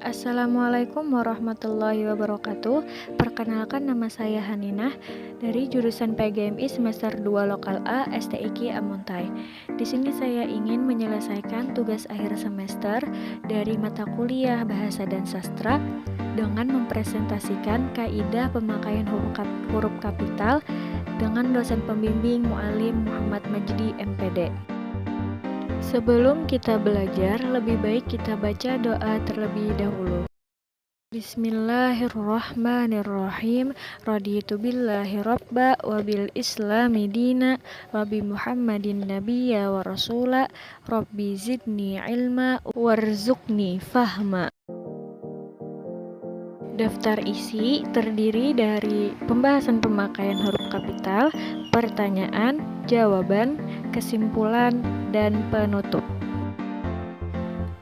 Assalamualaikum warahmatullahi wabarakatuh. Perkenalkan, nama saya Haninah dari jurusan PGMI semester 2 Lokal A STIK Amuntai. Di sini saya ingin menyelesaikan tugas akhir semester dari mata kuliah Bahasa dan Sastra dengan mempresentasikan kaidah pemakaian huruf kapital dengan dosen pembimbing Muallim Muhammad Majdi MPD. Sebelum kita belajar, lebih baik kita baca doa terlebih dahulu. Bismillahirrahmanirrahim. Raditu billahi rabba wa bil islami dina wa bi Muhammadin nabiyya wa rasula. Rabbi zidni ilma warzuqni fahma. Daftar isi terdiri dari pembahasan pemakaian huruf kapital, pertanyaan, jawaban, kesimpulan, dan penutup.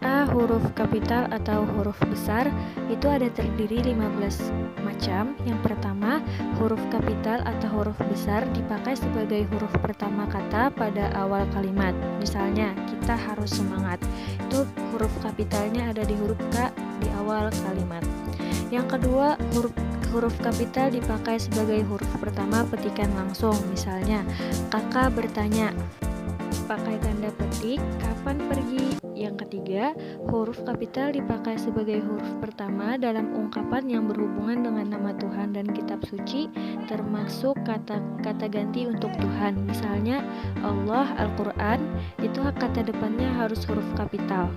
A. Huruf kapital atau huruf besar itu ada terdiri 15 macam. Yang pertama, huruf kapital atau huruf besar dipakai sebagai huruf pertama kata pada awal kalimat. Misalnya, kita harus semangat. Itu huruf kapitalnya ada di huruf K di awal kalimat. Yang kedua, huruf kapital dipakai sebagai huruf pertama petikan langsung. Misalnya, kakak bertanya, pakai tanda petik, kapan pergi? Yang ketiga, huruf kapital dipakai sebagai huruf pertama dalam ungkapan yang berhubungan dengan nama Tuhan dan kitab suci, termasuk kata ganti untuk Tuhan. Misalnya, Allah, Al-Quran, itu kata depannya harus huruf kapital.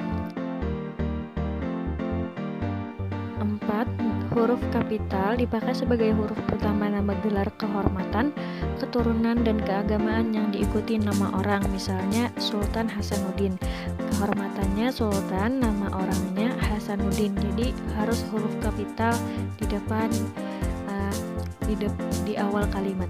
4. Huruf kapital dipakai sebagai huruf pertama nama gelar kehormatan, keturunan, dan keagamaan yang diikuti nama orang. Misalnya Sultan Hasanuddin, kehormatannya Sultan, nama orangnya Hasanuddin. Jadi harus huruf kapital di depan di awal kalimat.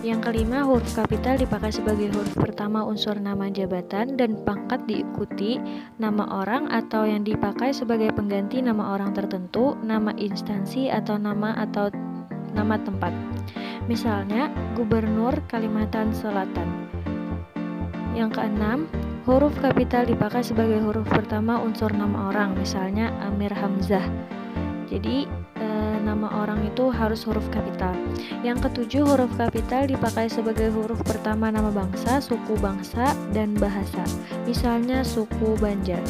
Yang kelima, huruf kapital dipakai sebagai huruf pertama unsur nama jabatan dan pangkat diikuti nama orang atau yang dipakai sebagai pengganti nama orang tertentu, nama instansi atau nama tempat. Misalnya, Gubernur Kalimantan Selatan. Yang keenam, huruf kapital dipakai sebagai huruf pertama unsur nama orang, misalnya Amir Hamzah. Jadi nama orang itu harus huruf kapital. Yang ketujuh, huruf kapital dipakai sebagai huruf pertama nama bangsa, suku bangsa, dan bahasa. Misalnya suku Banjar.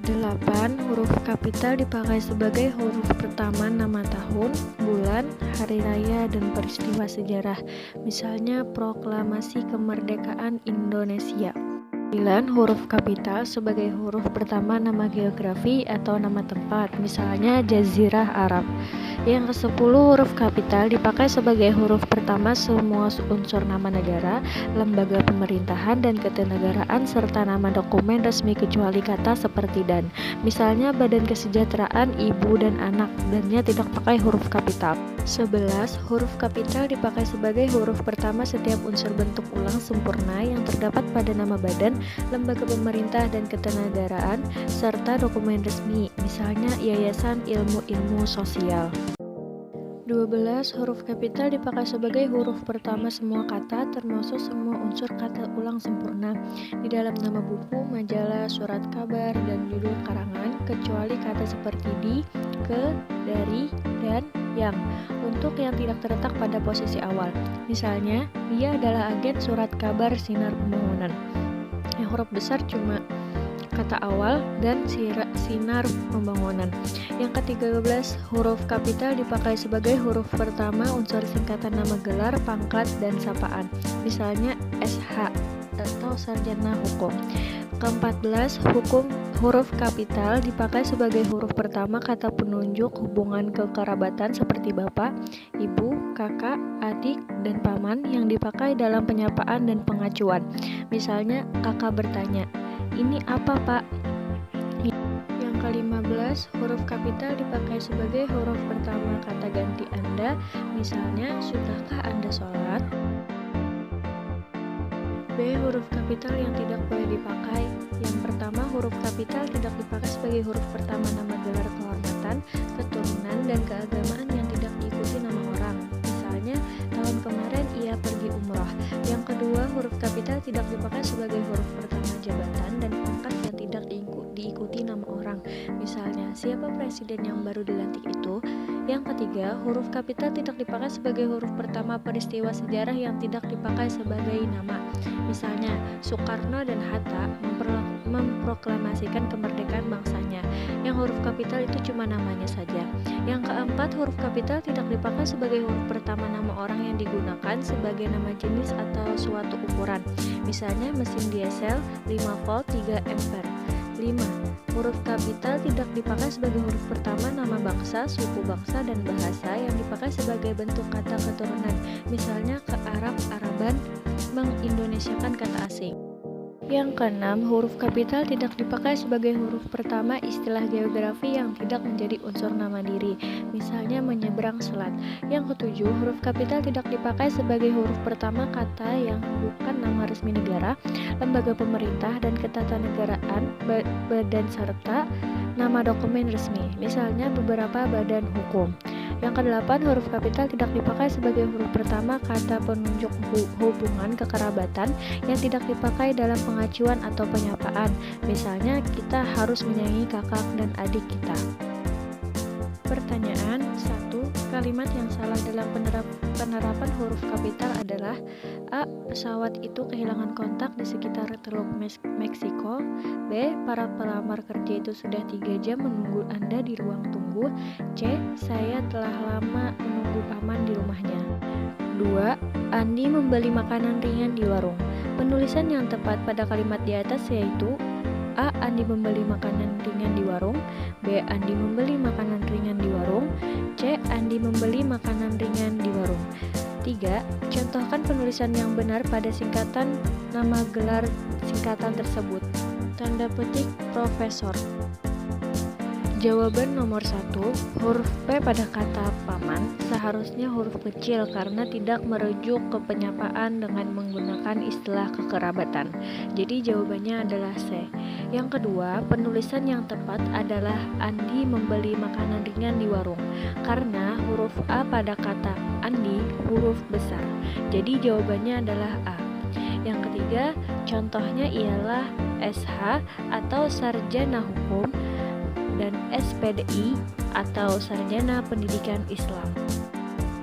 8. Huruf kapital dipakai sebagai huruf pertama nama tahun, bulan, hari raya, dan peristiwa sejarah. Misalnya Proklamasi Kemerdekaan Indonesia. 9. Huruf kapital sebagai huruf pertama nama geografi atau nama tempat, misalnya Jazirah Arab. Yang ke-10, huruf kapital dipakai sebagai huruf pertama semua unsur nama negara, lembaga pemerintahan dan ketenagaraan serta nama dokumen resmi kecuali kata seperti dan. Misalnya Badan Kesejahteraan Ibu dan Anak, dannya tidak pakai huruf kapital. 11. Huruf kapital dipakai sebagai huruf pertama setiap unsur bentuk ulang sempurna yang terdapat pada nama badan, lembaga pemerintah dan ketenagaraan, serta dokumen resmi, misalnya Yayasan Ilmu-Ilmu Sosial. 12. Huruf kapital dipakai sebagai huruf pertama semua kata, termasuk semua unsur kata ulang sempurna, di dalam nama buku, majalah, surat kabar, dan judul karangan, kecuali kata seperti di, ke, dari, dan, yang, untuk yang tidak terletak pada posisi awal. Misalnya, dia adalah agen surat kabar Sinar Pembangunan. Yang huruf besar cuma kata awal dan Sinar Pembangunan. Yang ke-13, huruf kapital dipakai sebagai huruf pertama unsur singkatan nama gelar, pangkat, dan sapaan. Misalnya SH atau Sarjana Hukum. Ke-14, huruf kapital dipakai sebagai huruf pertama kata penunjuk hubungan kekerabatan seperti bapak, ibu, kakak, adik, dan paman yang dipakai dalam penyapaan dan pengacuan. Misalnya kakak bertanya, "Ini apa, Pak?" Yang ke-15, huruf kapital dipakai sebagai huruf pertama kata ganti Anda. Misalnya, sudahkah Anda sholat? B. Huruf kapital yang tidak boleh dipakai. Yang pertama, huruf kapital tidak dipakai sebagai huruf pertama nama gelar kehormatan, keturunan, dan keagamaan yang tidak diikuti nama orang. Misalnya, tahun kemarin ia pergi umrah. Yang kedua, huruf kapital tidak dipakai sebagai huruf pertama jabatan dan pangkat yang tidak diikuti diikuti nama orang. Misalnya, siapa presiden yang baru dilantik itu? Yang ketiga, huruf kapital tidak dipakai sebagai huruf pertama peristiwa sejarah yang tidak dipakai sebagai nama. Misalnya, Soekarno dan Hatta memproklamasikan kemerdekaan bangsanya. Yang huruf kapital itu cuma namanya saja. Yang keempat, huruf kapital tidak dipakai sebagai huruf pertama nama orang yang digunakan sebagai nama jenis atau suatu ukuran. Misalnya, mesin diesel 5 volt 3 ampere. 5. Huruf kapital tidak dipakai sebagai huruf pertama nama bangsa, suku bangsa, dan bahasa yang dipakai sebagai bentuk kata keturunan. Misalnya, ke Arab-Araban mengindonesiakan kata asing. Yang keenam, huruf kapital tidak dipakai sebagai huruf pertama istilah geografi yang tidak menjadi unsur nama diri. Misalnya, menyeberang selat. Yang ketujuh, huruf kapital tidak dipakai sebagai huruf pertama kata yang bukan nama resmi negara, lembaga pemerintah, dan ketatanegaraan, badan serta nama dokumen resmi. Misalnya, beberapa badan hukum. Yang kedelapan, huruf kapital tidak dipakai sebagai huruf pertama kata penunjuk hubungan kekerabatan yang tidak dipakai dalam pengacuan atau penyapaan. Misalnya, kita harus menyayangi kakak dan adik kita. Pertanyaan 1. Kalimat yang salah dalam penerapan huruf kapital adalah: A. Pesawat itu kehilangan kontak di sekitar Teluk Meksiko. B. Para pelamar kerja itu sudah 3 jam menunggu Anda di ruang tunggu. C. Saya telah lama menunggu paman di rumahnya. 2. Andi membeli makanan ringan di warung. Penulisan yang tepat pada kalimat di atas yaitu: A. Andi membeli makanan ringan di warung. B. Andi membeli makanan ringan di warung. C. Andi membeli makanan ringan di warung. 3. Contohkan penulisan yang benar pada singkatan nama gelar singkatan tersebut. Tanda petik Profesor. Jawaban nomor 1, huruf P pada kata paman seharusnya huruf kecil karena tidak merujuk ke penyapaan dengan menggunakan istilah kekerabatan. Jadi jawabannya adalah C. Yang kedua, penulisan yang tepat adalah Andi membeli makanan ringan di warung karena huruf A pada kata Andi huruf besar. Jadi jawabannya adalah A. Yang ketiga, contohnya ialah SH atau Sarjana Hukum dan SPDI atau Sarjana Pendidikan Islam.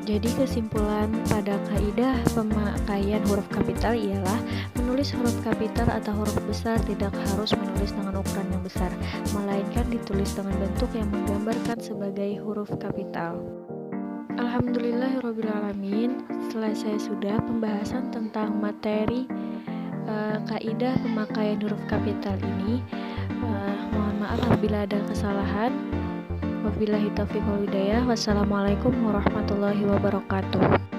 Jadi kesimpulan pada kaidah pemakaian huruf kapital ialah menulis huruf kapital atau huruf besar tidak harus menulis dengan ukuran yang besar, melainkan ditulis dengan bentuk yang menggambarkan sebagai huruf kapital. Alhamdulillahirrabbilalamin. Selesai sudah pembahasan tentang materi kaidah pemakaian huruf kapital ini. Mohon maaf apabila ada kesalahan. Wabillahi taufiq wal hidayah. Wassalamualaikum warahmatullahi wabarakatuh.